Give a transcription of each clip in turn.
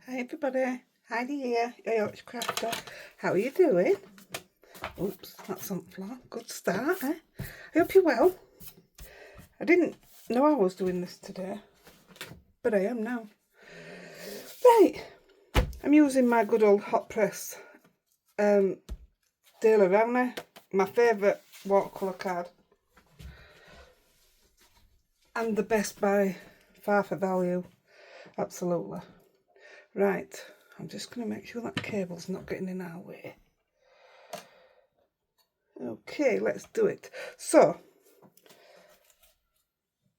Hi everybody, Heidi here, your Yorkshire Crafter. How are you doing? Oops, that's on the floor. Good start, eh? I hope you're well. I didn't know I was doing this today, but I am now. Right, I'm using my good old hot press Daily Rowner, my favourite watercolour card. And the best by far for value, absolutely. Right, I'm just going to make sure that cable's not getting in our way. Okay, let's do it. So,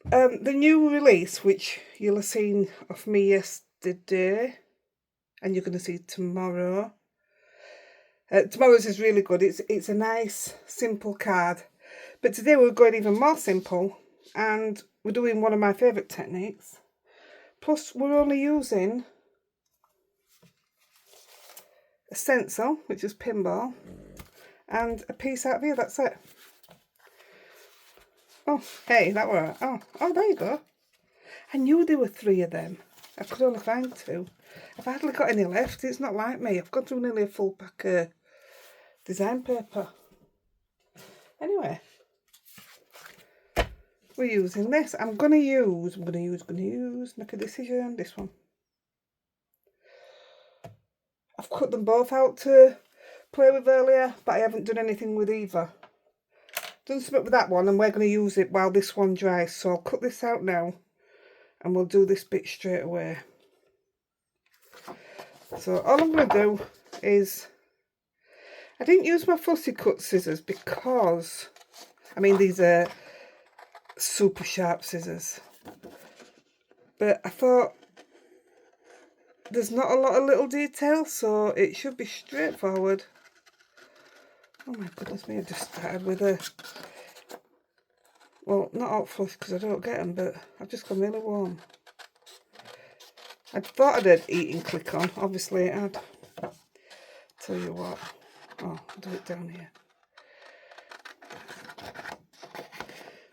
the new release, which you'll have seen of me yesterday, and you're going to see tomorrow. Tomorrow's is really good. It's a nice, simple card. But today we're going even more simple, and we're doing one of my favourite techniques. Plus, we're only using a stencil, which is pinball, and a piece out of here. That's it. Oh, hey, that were oh, there you go. I knew there were 3 of them. I could only find 2. I've hardly got any left. It's not like me. I've gone through nearly a full pack of design paper. Anyway, we're using this. I'm going to use, make a decision, this one. I've cut them both out to play with earlier, but I haven't done anything with either. Done something with that one, and we're going to use it while this one dries. So I'll cut this out now, and we'll do this bit straight away. So all I'm going to do is, I didn't use my fussy cut scissors because, I mean, these are super sharp scissors, but I thought there's not a lot of little detail, so it should be straightforward. Oh my goodness me, I just started with a, well, not hot flush because I don't get them, but I've just gone really warm. I thought I'd had eating click on, obviously it had. Tell you what, oh, I'll do it down here.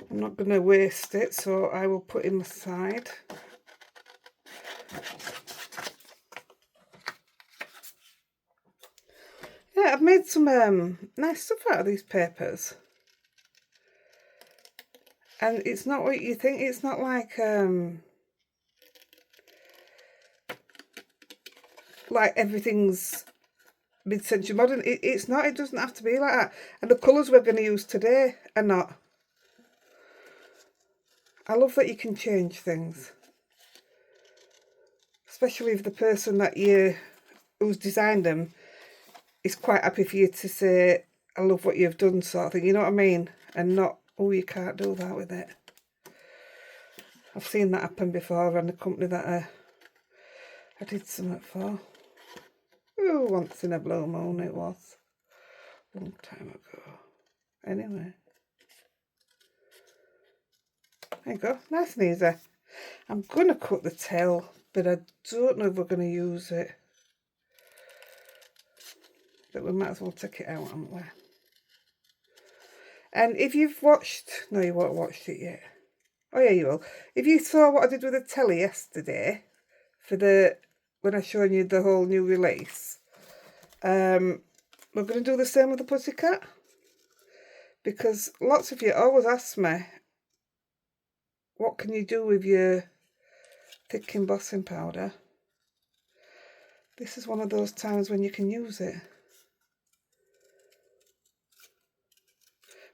I'm not going to waste it, so I will put him aside. Yeah, I've made some nice stuff out of these papers. And it's not what you think. It's not like everything's mid-century modern. It's not. It doesn't have to be like that. And the colours we're going to use today are not. I love that you can change things. Especially if the person that who's designed them is quite happy for you to say, I love what you've done, sort of thing. You know what I mean? And not, oh, you can't do that with it. I've seen that happen before around the company that I did something for. Oh, once in a blue moon it was. A long time ago. Anyway. There you go. Nice and easy. I'm going to cut the tail, but I don't know if we're going to use it. But we might as well take it out, haven't we? And if you've watched... No, you won't have watched it yet. Oh, yeah, you will. If you saw what I did with the telly yesterday, when I showed you the whole new release, we're going to do the same with the pussycat. Because lots of you always ask me, what can you do with your thick embossing powder? This is one of those times when you can use it.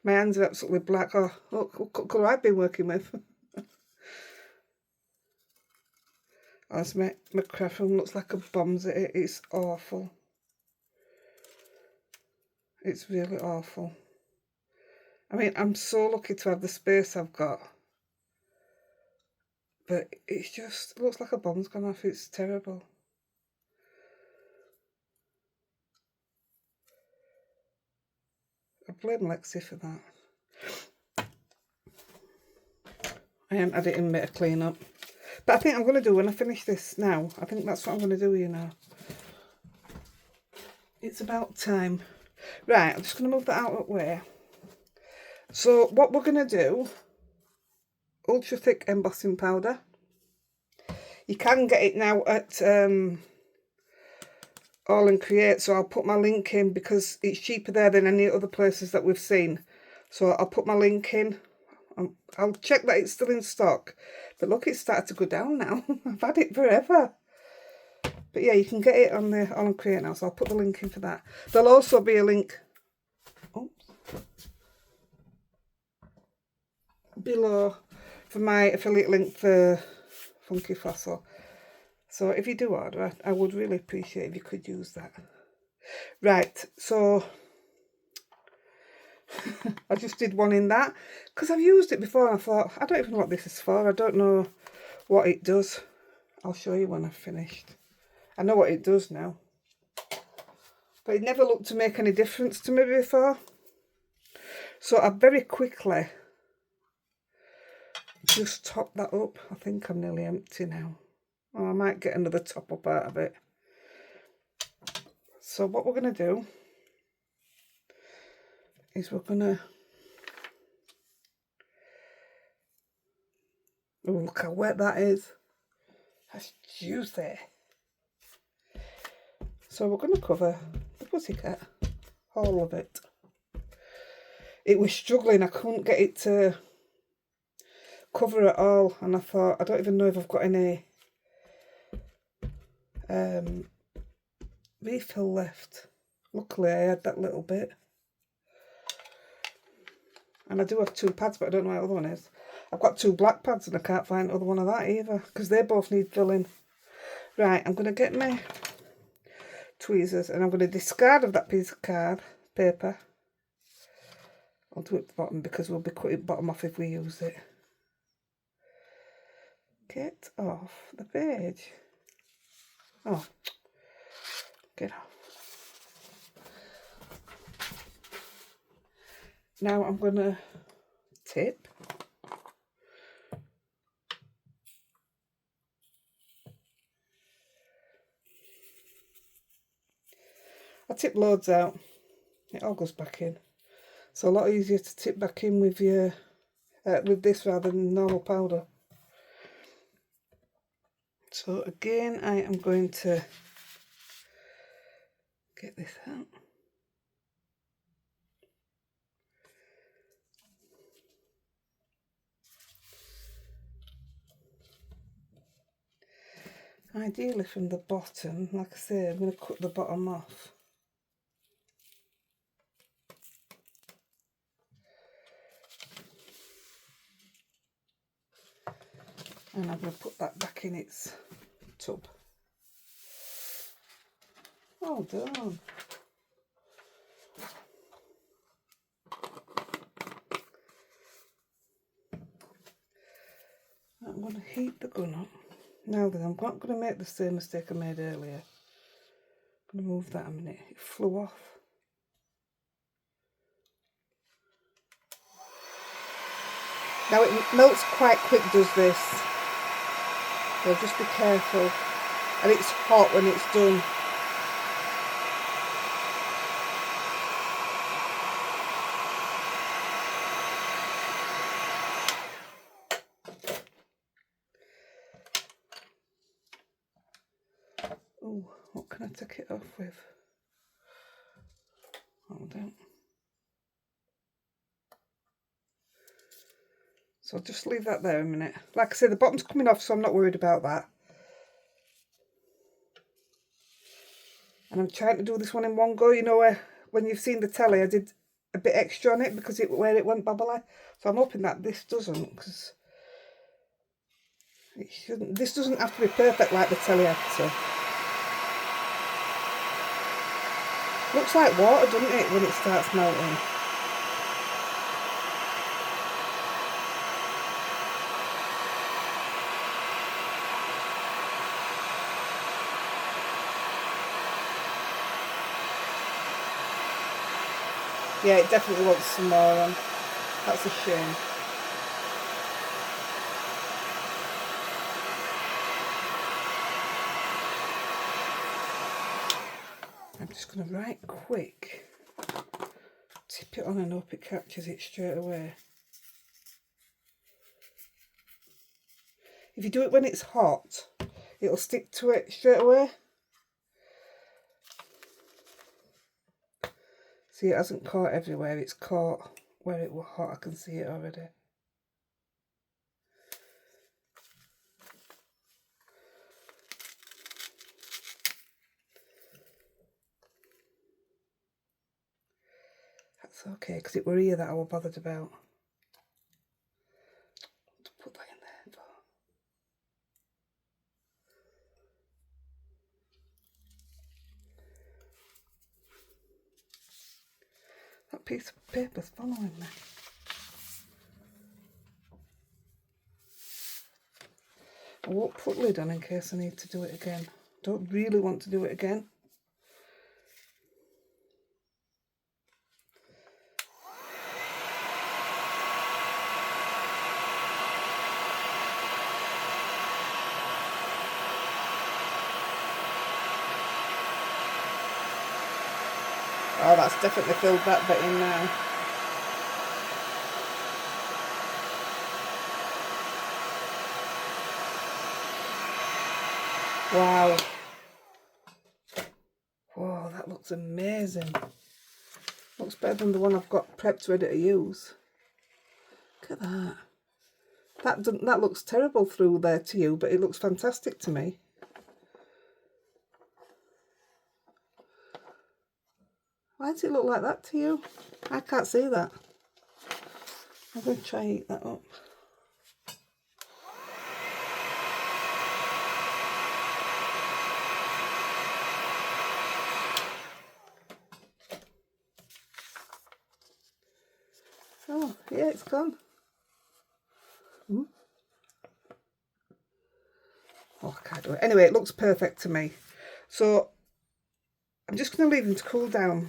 My hands are absolutely black. Oh, look what colour I've been working with. Oh, my craft room looks like a bombs at it. It's awful. It's really awful. I mean, I'm so lucky to have the space I've got. But it's just, it looks like a bomb's gone off. It's terrible. I blame Lexi for that. I haven't had it in a bit of clean up. But I think I'm going to do, when I finish this now, I think that's what I'm going to do, you know. It's about time. Right, I'm just going to move that out of the way. So what we're going to do, ultra thick embossing powder. You can get it now at All and Create, so I'll put my link in because it's cheaper there than any other places that we've seen. So I'll put my link in. I'll check that it's still in stock. But look, it's started to go down now. I've had it forever. But yeah, you can get it on the All and Create now, so I'll put the link in for that. There'll also be a link below for my affiliate link for Funky Fossil. So if you do order, I would really appreciate if you could use that. Right, so I just did one in that because I've used it before and I thought, I don't even know what this is for. I don't know what it does. I'll show you when I've finished. I know what it does now. But it never looked to make any difference to me before. So I very quickly just top that up. I think I'm nearly empty now. Oh, I might get another top up out of it. So what we're going to do is we're going to... Oh, look how wet that is. That's juicy. So we're going to cover the pussycat, all of it. It was struggling. I couldn't get it to cover it all. And I thought, I don't even know if I've got any refill left. Luckily, I had that little bit. And I do have 2 pads, but I don't know what the other one is. I've got 2 black pads and I can't find the other one of that either because they both need filling. Right, I'm going to get my tweezers and I'm going to discard of that piece of card paper. I'll do it at the bottom because we'll be cutting the bottom off if we use it. Get off the page. Oh, get off. Now I'm going to tip. I tip loads out. It all goes back in. It's a lot easier to tip back in with your with this rather than normal powder. So again, I am going to get this out. Ideally from the bottom, like I say, I'm going to cut the bottom off. And I'm going to put that back in its tub. Well done. I'm going to heat the gun up. Now then, I'm not going to make the same mistake I made earlier. I'm going to move that a minute. It flew off. Now it melts quite quick, does this. So just be careful. And it's hot when it's done. Oh, what can I take it off with? Hold on. So I'll just leave that there a minute. Like I said, the bottom's coming off, so I'm not worried about that. And I'm trying to do this one in one go. You know, when you've seen the telly, I did a bit extra on it because where it went bubbly. So I'm hoping that this doesn't, because it shouldn't. This doesn't have to be perfect like the telly had to. Looks like water, doesn't it, when it starts melting? Yeah, it definitely wants some more on. That's a shame. I'm just going to right quick tip it on and hope it catches it straight away. If you do it when it's hot, it'll stick to it straight away. See, it hasn't caught everywhere, it's caught where it was hot. I can see it already. That's okay, because it were here that I was bothered about. To put that in there for. That piece of paper's following me. I won't put lid on in case I need to do it again. Don't really want to do it again. Oh, that's definitely filled that bit in now. Wow. Whoa, that looks amazing. Looks better than the one I've got prepped ready to use. Look at that. That looks terrible through there to you, but it looks fantastic to me. Why does it look like that to you? I can't see that. I'm going to try and eat that up. Oh, yeah, it's gone. Oh, I can't do it. Anyway, it looks perfect to me. So, I'm just going to leave them to cool down.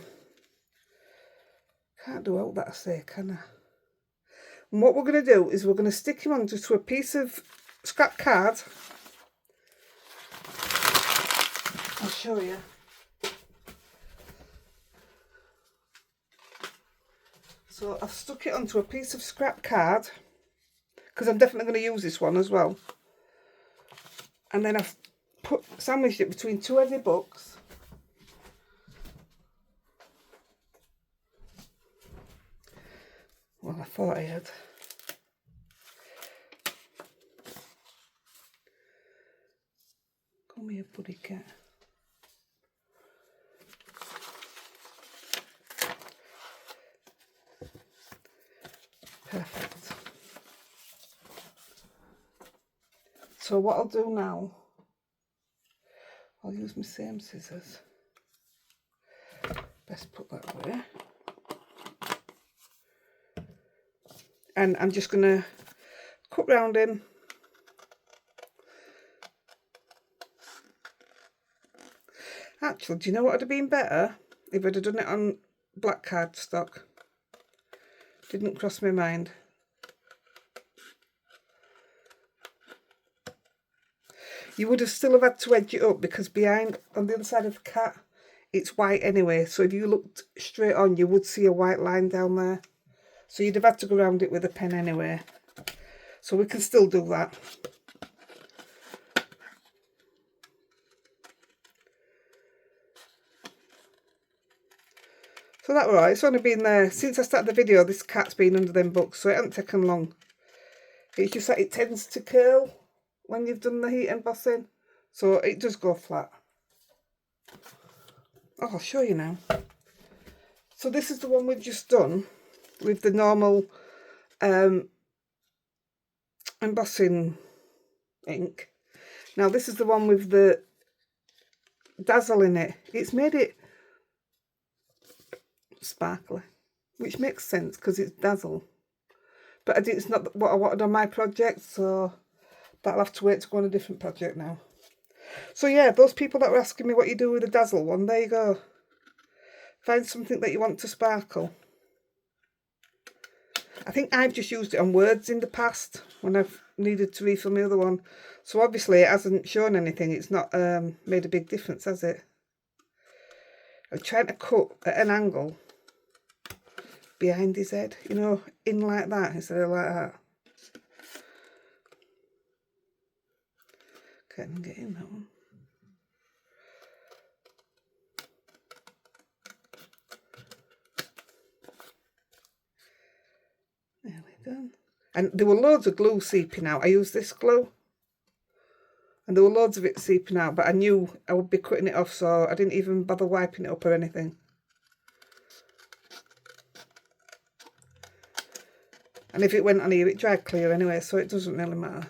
Can't do all that I say, can I? And what we're going to do is we're going to stick him onto a piece of scrap card. I'll show you. So I've stuck it onto a piece of scrap card because I'm definitely going to use this one as well. And then I've sandwiched it between two heavy books. Well, I thought I had. Come here, buddy cat. Perfect. So what I'll do now, I'll use my same scissors. Best put that away. And I'm just going to cut round him. Actually, do you know what would have been better? If I'd have done it on black cardstock. Didn't cross my mind. You would have still have had to edge it up because behind, on the other side of the cat, it's white anyway. So if you looked straight on, you would see a white line down there. So you'd have had to go around it with a pen anyway. So we can still do that. So that right, it's only been there, since I started the video, this cat's been under them books, so it hasn't taken long. It's just that it tends to curl when you've done the heat embossing, so it does go flat. Oh, I'll show you now. So this is the one we've just done with the normal embossing ink. Now this is the one with the dazzle in it. It's made it sparkly, which makes sense because it's dazzle. But it's not what I wanted on my project, so that'll have to wait to go on a different project now. So yeah, those people that were asking me what you do with the dazzle one, there you go. Find something that you want to sparkle. I think I've just used it on words in the past when I've needed to refill my other one. So obviously it hasn't shown anything. It's not made a big difference, has it? I'm trying to cut at an angle behind his head, you know, in like that instead of like that. Can't get in that one. done. And there were loads of glue seeping out. I used this glue. And there were loads of it seeping out, but I knew I would be cutting it off, so I didn't even bother wiping it up or anything. And if it went on here, it dried clear anyway, so it doesn't really matter.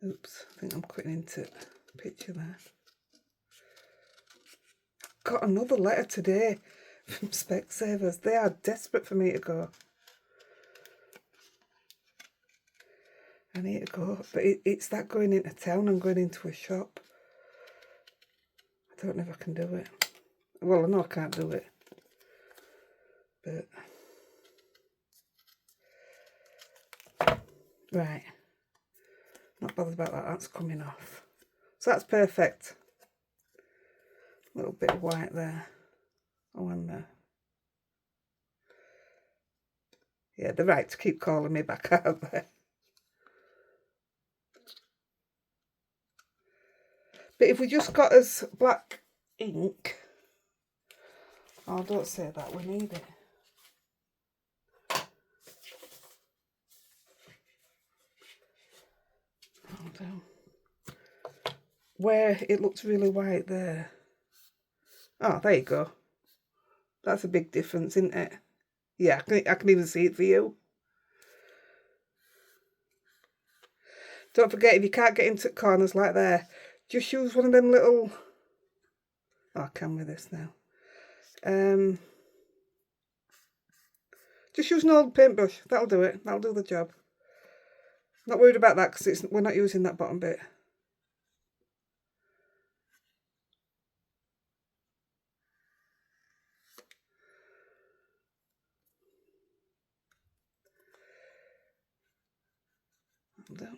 Oops, I think I'm cutting into the picture there. Got another letter today from Specsavers. They are desperate for me to go. I need to go, but it's that going into town and going into a shop. I don't know if I can do it. Well, I know I can't do it, but right, not bothered about that. That's coming off, so that's perfect. A little bit of white there. Oh, and there. Yeah, they're right to keep calling me back out there. But if we just got us black ink, oh, don't say that, we need it. Hold on. Where it looks really white there. Oh, there you go. That's a big difference, isn't it? Yeah, I can even see it for you. Don't forget, if you can't get into corners like there, just use one of them little... Oh, I can with this now. Just use an old paintbrush. That'll do it. That'll do the job. Not worried about that because we're not using that bottom bit. That'll do.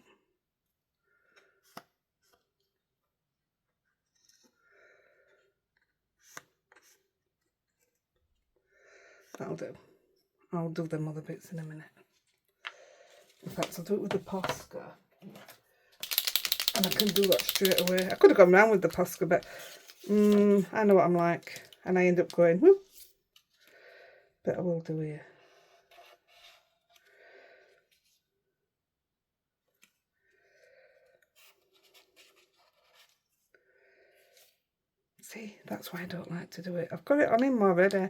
That'll do. I'll do them other bits in a minute. In fact, I'll do it with the Posca. And I can do that straight away. I could have gone round with the Posca, but I know what I'm like. And I end up going, whoop. But I will do here. See, that's why I don't like to do it. I've got it on him already.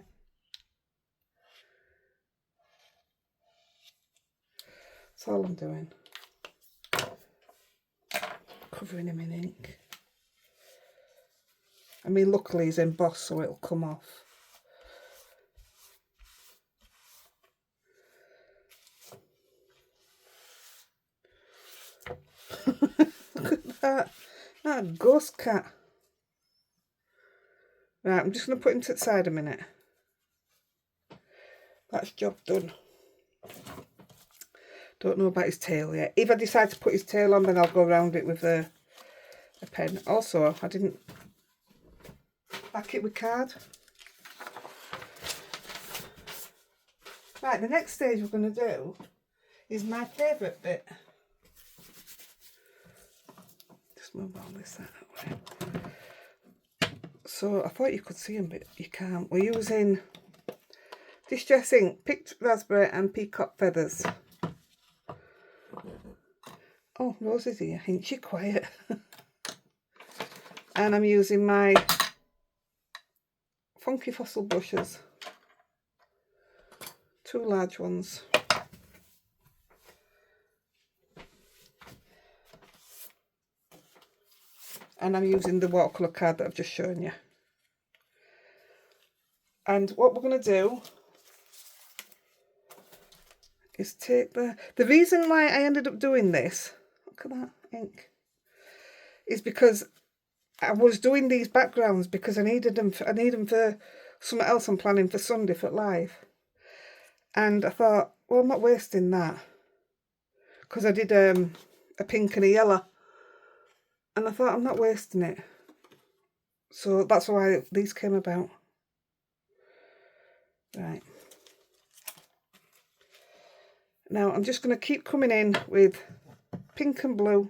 That's all I'm doing. Covering him in ink. I mean, luckily he's embossed, so it'll come off. Look at that. That ghost cat. Right, I'm just going to put him to the side a minute. That's job done. Don't know about his tail yet. If I decide to put his tail on, then I'll go around it with a pen. Also, I didn't back it with card. Right, the next stage we're going to do is my favourite bit. Just move all this that way. So I thought you could see them, but you can't. We're using Distress ink, picked raspberry and peacock feathers. Oh, Rose is here. Ain't she quiet? And I'm using my Funky Fossil brushes. 2 large ones. And I'm using the watercolour card that I've just shown you. And what we're going to do is take the reason why I ended up doing this, look at that ink, is because I was doing these backgrounds because I need them for something else I'm planning for Sunday for live. And I thought, well, I'm not wasting that, because I did a pink and a yellow, and I thought I'm not wasting it. So that's why these came about. Right. Now I'm just going to keep coming in with pink and blue.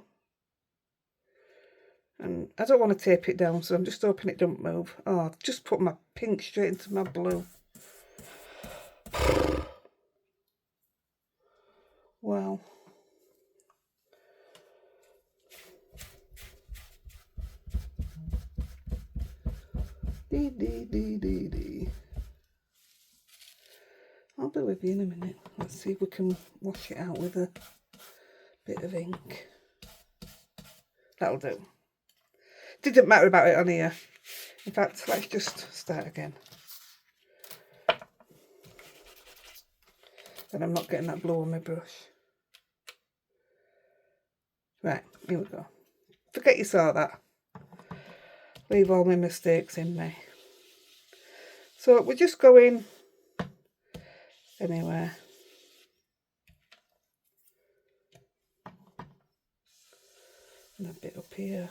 And I don't want to tape it down, so I'm just hoping it don't move. Oh, I've just put my pink straight into my blue. Wow. Dee. I'll be with you in a minute. Let's see if we can wash it out with a bit of ink. That'll do. Didn't matter about it on here. In fact, let's just start again. And I'm not getting that blue on my brush. Right, here we go. Forget you saw that. Leave all my mistakes in me. So we're just going anywhere. And a bit up here.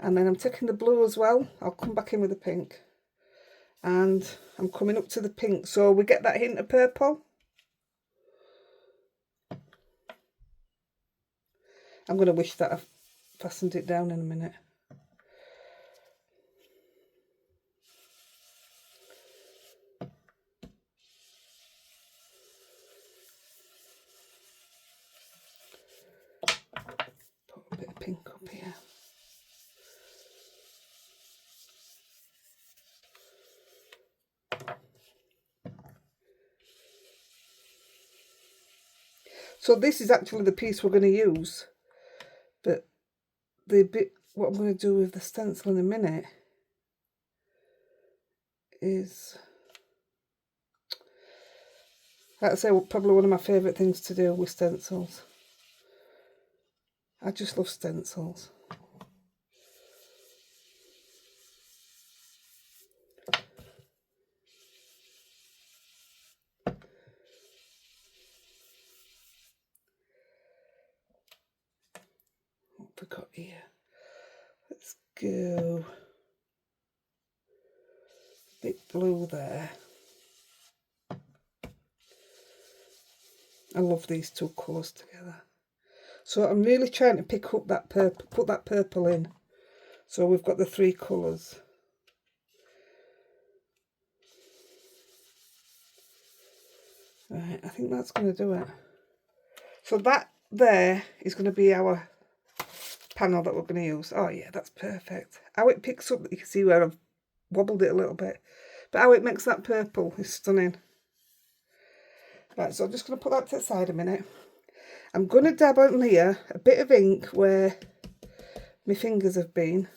And then I'm taking the blue as well. I'll come back in with the pink. And I'm coming up to the pink. So we get that hint of purple. I'm going to wish that I've fastened it down in a minute. Put a bit of pink up here. So this is actually the piece we're going to use. But the bit, what I'm going to do with the stencil in a minute is, like I say, probably one of my favourite things to do with stencils. I just love stencils. What have we got here? Let's go a bit blue there. I love these two colours together. So I'm really trying to pick up that purple, put that purple in. So we've got the three colours. Right, I think that's going to do it. So that there is going to be our panel that we're going to use. Oh yeah, that's perfect. How it picks up, you can see where I've wobbled it a little bit. But how it makes that purple is stunning. Right, so I'm just going to put that to the side a minute. I'm going to dab on here a bit of ink where my fingers have been.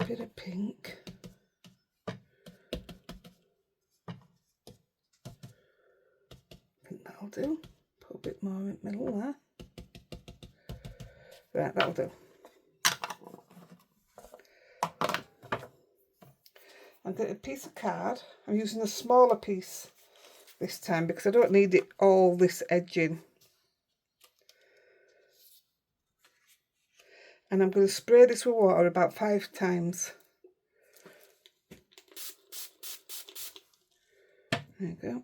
Bit of pink. I think that'll do. Put a bit more in the middle there. Right, that'll do. I've got a piece of card. I'm using a smaller piece this time because I don't need it all this edging. And I'm going to spray this with water about 5 times. There you go.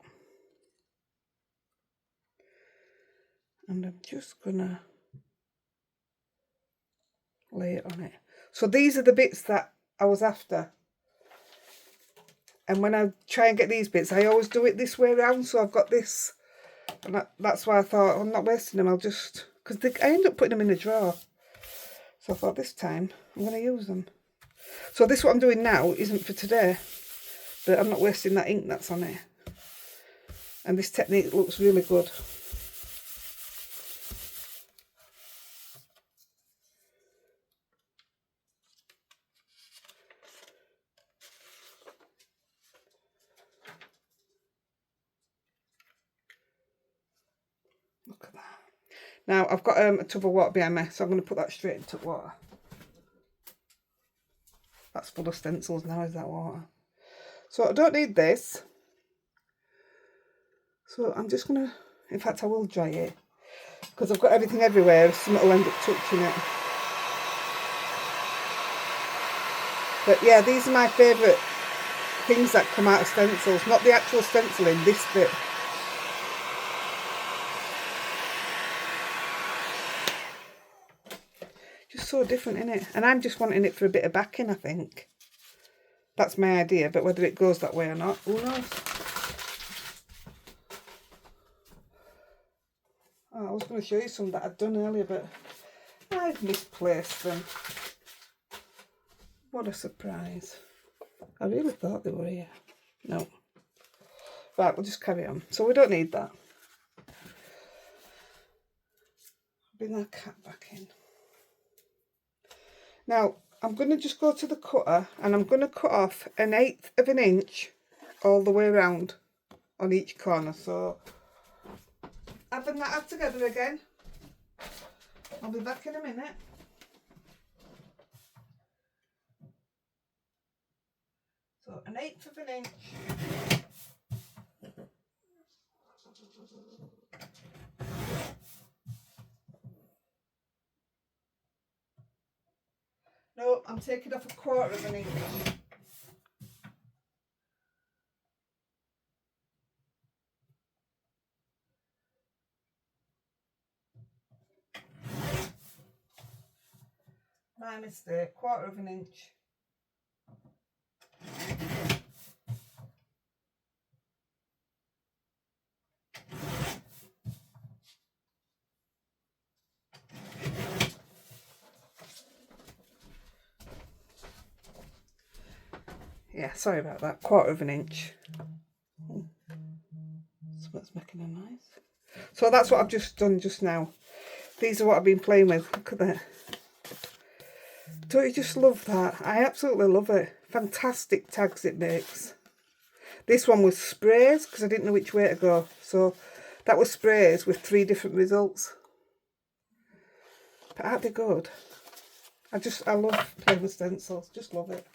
And I'm just going to lay it on it. So these are the bits that I was after. And when I try and get these bits, I always do it this way around. So I've got this. And that's why I thought, I'm not wasting them. I'll just, because I end up putting them in a drawer. So I thought this time I'm going to use them. So this what I'm doing now isn't for today. But I'm not wasting that ink that's on it. And this technique looks really good. Look at that. Now I've got a tub of water behind me, so I'm going to put that straight into water. That's full of stencils now, is that water? So I don't need this. So I'm just going to, in fact I will dry it. because I've got everything everywhere, something will end up touching it. But yeah, these are my favourite things that come out of stencils, not the actual stenciling, this bit. Just so different, isn't it? And I'm just wanting it for a bit of backing, I think. That's my idea, but whether it goes that way or not, who knows? Oh, I was going to show you some that I'd done earlier, but I've misplaced them. What a surprise. I really thought they were here. No. Right, we'll just carry on. So we don't need that. Bring that cat back in. Now, I'm going to just go to the cutter and I'm going to cut off 1/8 of an inch all the way around on each corner. So, having that add together again. I'll be back in a minute. So, 1/8 of an inch. No, I'm taking off 1/4 of an inch. My mistake, 1/4 of an inch. Yeah, sorry about that, 1/4 of an inch. So that's making a noise. So that's what I've just done just now. These are what I've been playing with. Look at that. Don't you just love that? I absolutely love it. Fantastic tags it makes. This one was sprays because I didn't know which way to go. So that was sprays with 3 different results. But aren't they good? I love playing with stencils. Just love it.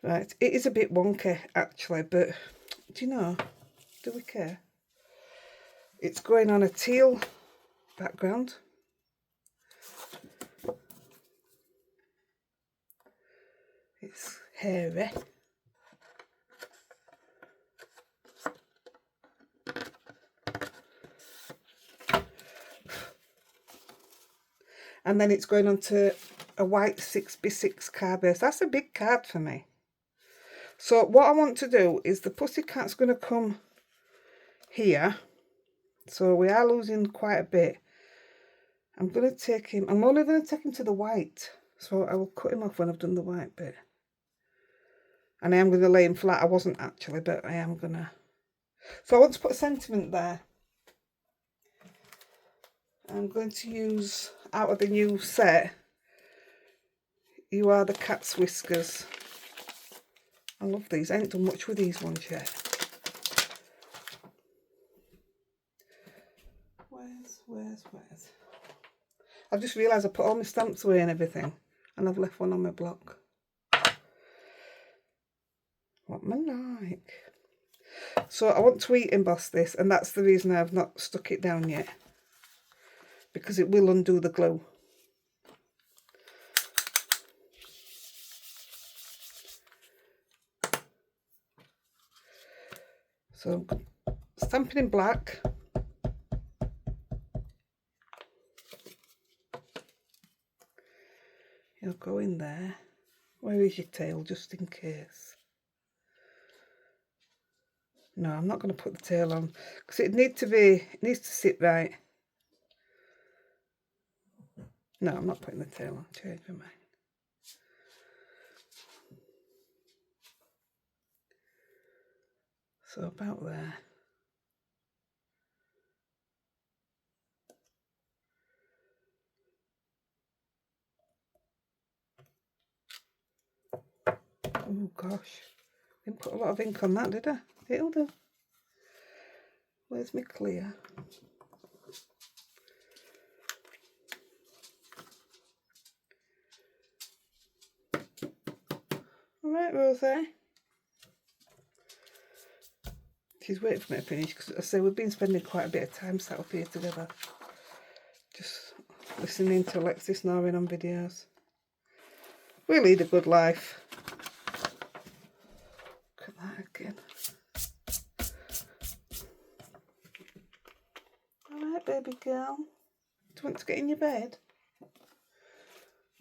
Right, it is a bit wonky actually, but do you know, do we care? It's going on a teal background. It's hairy. And then it's going on to a white 6x6 card base. That's a big card for me. So what I want to do is the pussycat's going to come here. So we are losing quite a bit. I'm only going to take him to the white. So I will cut him off when I've done the white bit. And I am going to lay him flat. I wasn't actually, but I am going to. So I want to put a sentiment there. I'm going to use, out of the new set, You Are the Cat's Whiskers. I love these. I ain't done much with these ones yet. Where's? I've just realised I put all my stamps away and everything. And I've left one on my block. What am I like? So I want to emboss this, and that's the reason I've not stuck it down yet. Because it will undo the glue. So I'm stamping in black. You'll go in there. Where is your tail, just in case? No, I'm not going to put the tail on because it needs to sit right. No, I'm not putting the tail on. Change my mind. So about there. Oh gosh, didn't put a lot of ink on that, did I? It'll do. Where's my clear? All right, Rosie. She's waiting for me to finish because I say we've been spending quite a bit of time sat up here together. Just listening to Lexi snoring on videos. We lead a good life. Look at that again. Alright, baby girl. Do you want to get in your bed?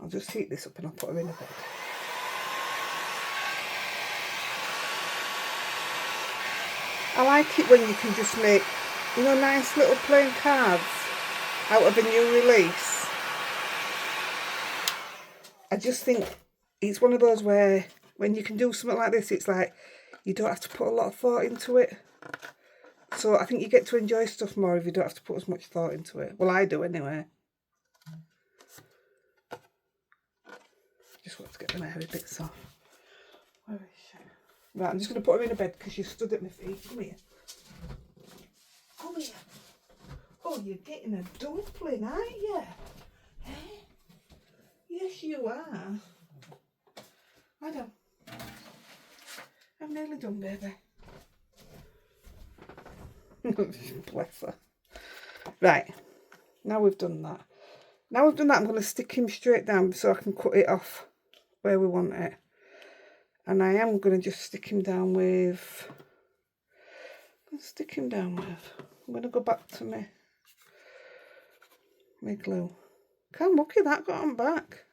I'll just heat this up and I'll put her in a bed. I like it when you can just make, you know, nice little plain cards out of a new release. I just think it's one of those where when you can do something like this, it's like you don't have to put a lot of thought into it. So I think you get to enjoy stuff more if you don't have to put as much thought into it. Well, I do anyway. Just want to get the hairy bits off. Where is she? Right, I'm just going to put her in a bed because she stood at my feet. Come here. Come here. Oh, you're getting a dumpling, aren't you? Eh? Yes, you are. Lie down. I'm nearly done, baby. Bless her. Right, now we've done that. I'm going to stick him straight down so I can cut it off where we want it. And I am going to just stick him down with... I'm going to go back to my glue. Can't look at that got on back.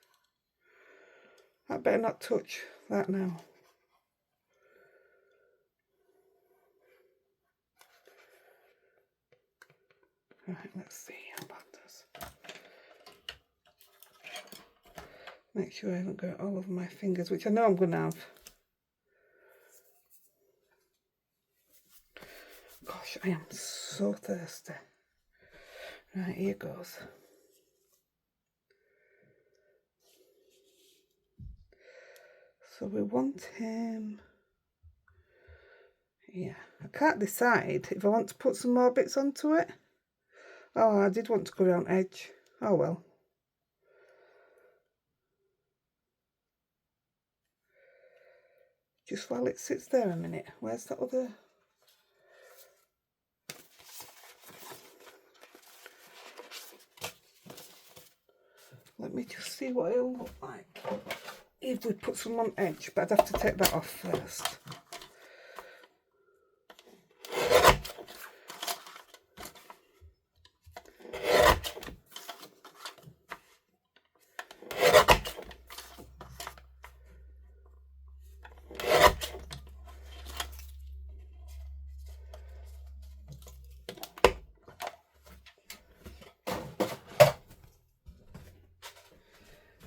I better not touch that now. Right, let's see how that does. Make sure I haven't got all over my fingers, which I know I'm going to have. Gosh, I am so thirsty. Right, here goes. So we want him... Yeah, I can't decide if I want to put some more bits onto it. Oh, I did want to go around edge. Oh well. Just while it sits there a minute. Where's that other... Let me just see what it'll look like if we put some on edge, but I'd have to take that off first.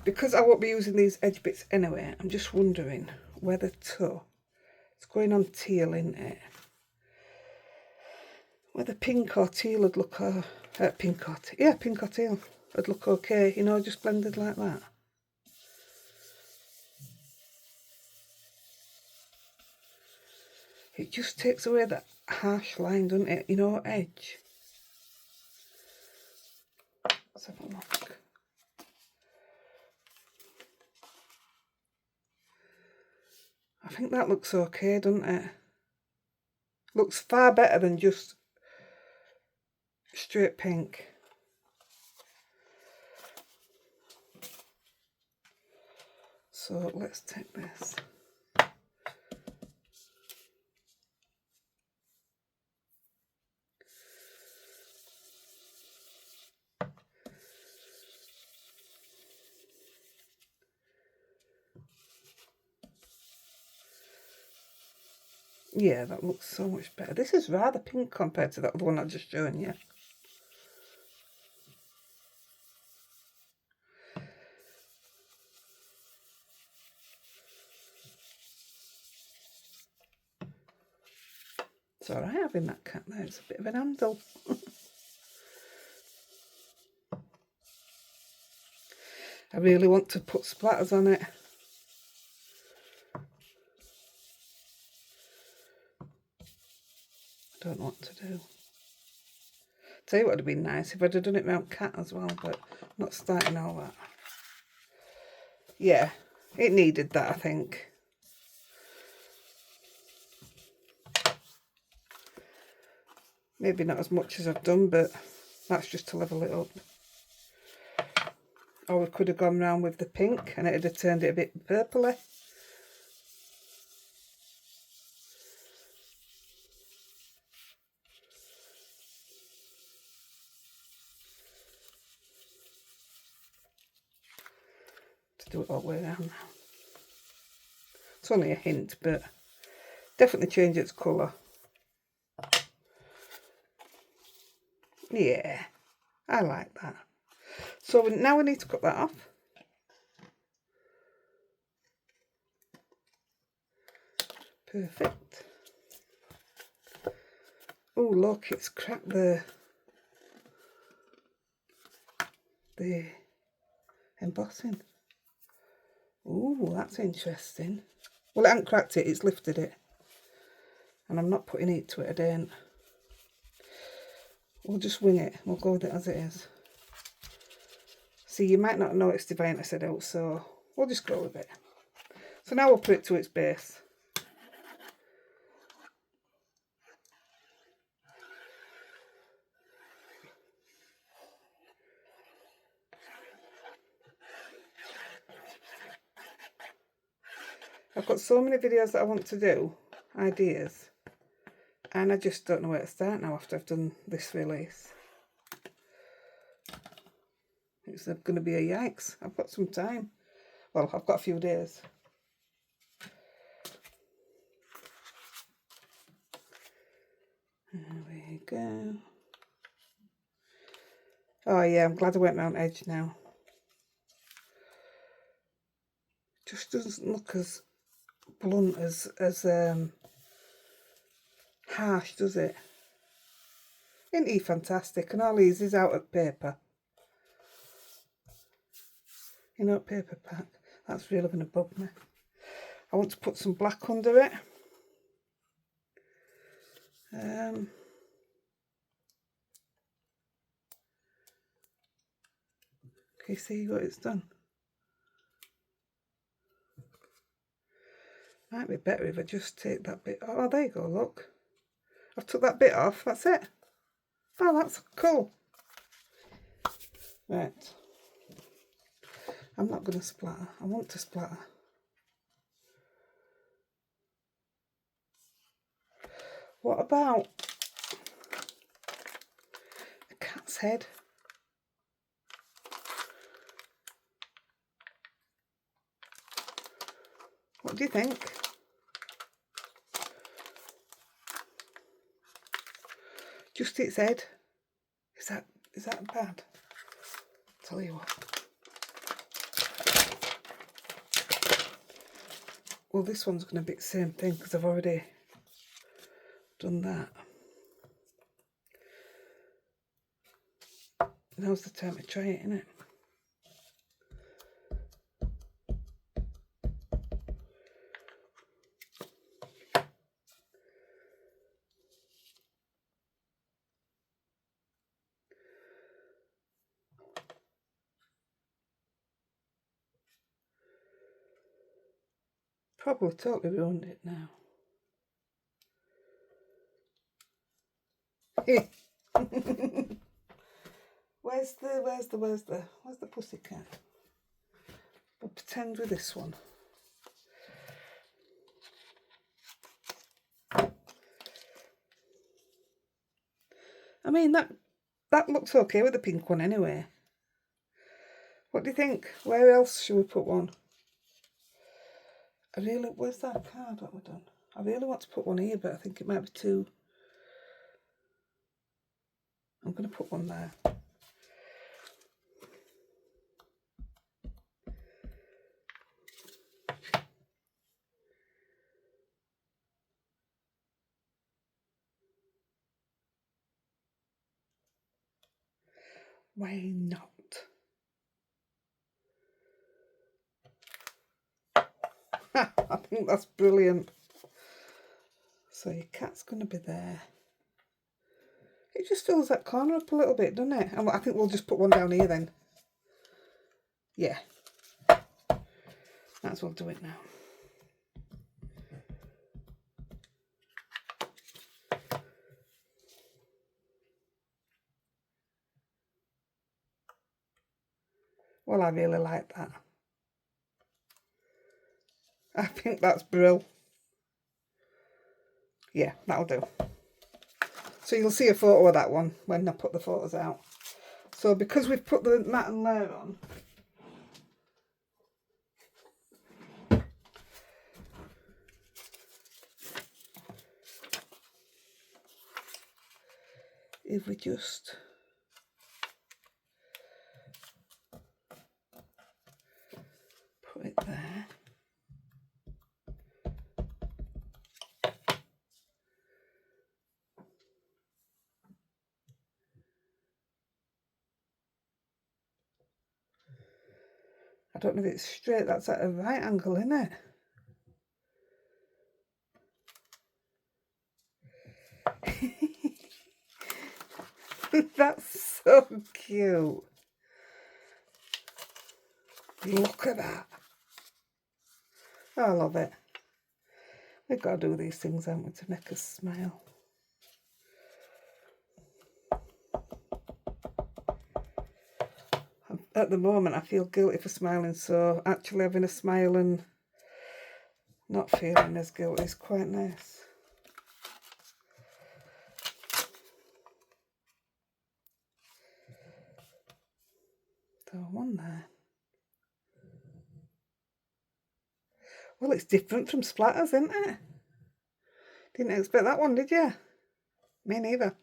Because I won't be using these edge bits anyway, I'm just wondering whether to, it's going on teal, isn't it? Whether pink or teal would look, pink or teal would look okay, you know, just blended like that. It just takes away that harsh line, doesn't it? You know, edge. Let's have a look. I think that looks okay, doesn't it? Looks far better than just straight pink. So let's take this. Yeah, that looks so much better. This is rather pink compared to that other one I just shown you. It's alright having that cat there, it's a bit of an handle. I really want to put splatters on it. I don't know what to do. Tell you what would have been nice if I'd have done it around cat as well, but I'm not starting all that. Yeah, it needed that, I think. Maybe not as much as I've done, but that's just to level it up. Or we could have gone round with the pink and it would have turned it a bit purpley. To do it all the way around now. It's only a hint, but definitely change its colour. Yeah, I like that. So now we need to cut that off. Perfect. Oh, look, it's cracked the embossing. Oh, that's interesting. Well, it hasn't cracked it, it's lifted it. And I'm not putting heat to it, I don't. We'll just wing it. We'll go with it as it is. See, you might not know it's divine, I said out, so we'll just go with it. So now we'll put it to its base. I've got so many videos that I want to do, ideas, and I just don't know where to start now after I've done this release. It's going to be a yikes. I've got some time. Well, I've got a few days. There we go. Oh yeah, I'm glad I went round edge now. Just doesn't look as blunt as harsh, does it? Isn't he fantastic? And all these is out of paper. You know, paper pack. That's really going to bug me. I want to put some black under it. Can you see what it's done? Might be better if I just take that bit. Oh, there you go, look. I've took that bit off, that's it. Oh, that's cool. Right. I'm not going to splatter. I want to splatter. What about a cat's head? What do you think? Just its head. Is that bad? Tell you what. Well, this one's going to be the same thing because I've already done that. Now's the time to try it, isn't it? Probably totally ruined it now. Where's the pussycat? We'll pretend with this one. I mean, that looks okay with the pink one anyway. What do you think? Where else should we put one? Where's that card what we've done? I really want to put one here, but I think it might be too. I'm going to put one there. Why not? I think that's brilliant. So your cat's going to be there. It just fills that corner up a little bit, doesn't it? And I think we'll just put one down here then. Yeah. Might as well do it now. Well, I really like that. I think that's brill. Yeah, that'll do. So you'll see a photo of that one when I put the photos out. So because we've put the matte and layer on, if we just put it there. I don't know if it's straight, that's at a right angle, isn't it? That's so cute. Look at that. I love it. We've got to do these things, haven't we, to make us smile. At the moment, I feel guilty for smiling, so actually having a smile and not feeling as guilty is quite nice. So one there. Well, it's different from splatters, isn't it? Didn't expect that one, did you? Me neither.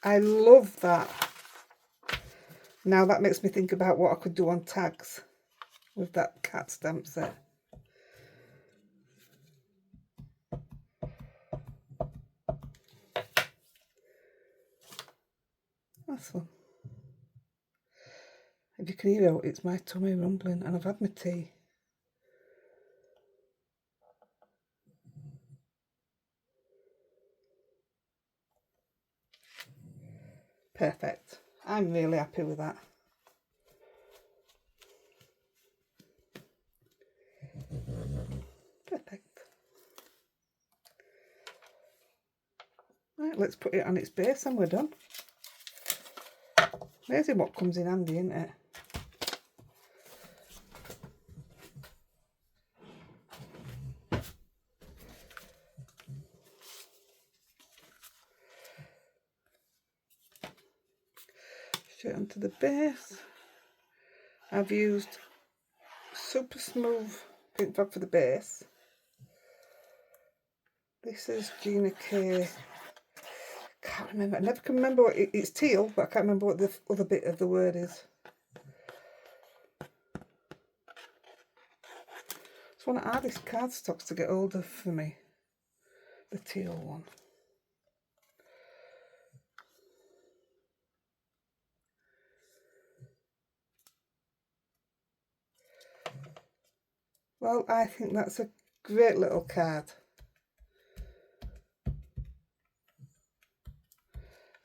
I love that. Now that makes me think about what I could do on tags with that cat stamp set. That's one. If you can hear it, it's my tummy rumbling and I've had my tea. Perfect. I'm really happy with that. Perfect. Right, let's put it on its base and we're done. Amazing what comes in handy, isn't it? Straight onto the base. I've used super smooth paint fab for the base. This is Gina K. Can't remember. I never can remember what it's teal, but I can't remember what the other bit of the word is. It's one of the hardest cardstocks to get hold of for me. The teal one. Well, I think that's a great little card.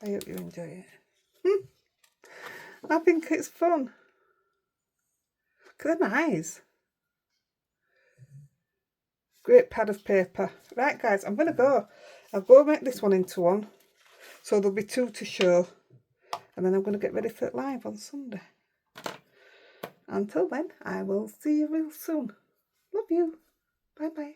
I hope you enjoy it. I think it's fun. Look at them eyes. Great pad of paper. Right, guys, I'm going to go. I'll go make this one into one. So there'll be two to show. And then I'm going to get ready for it live on Sunday. Until then, I will see you real soon. Love you. Bye-bye.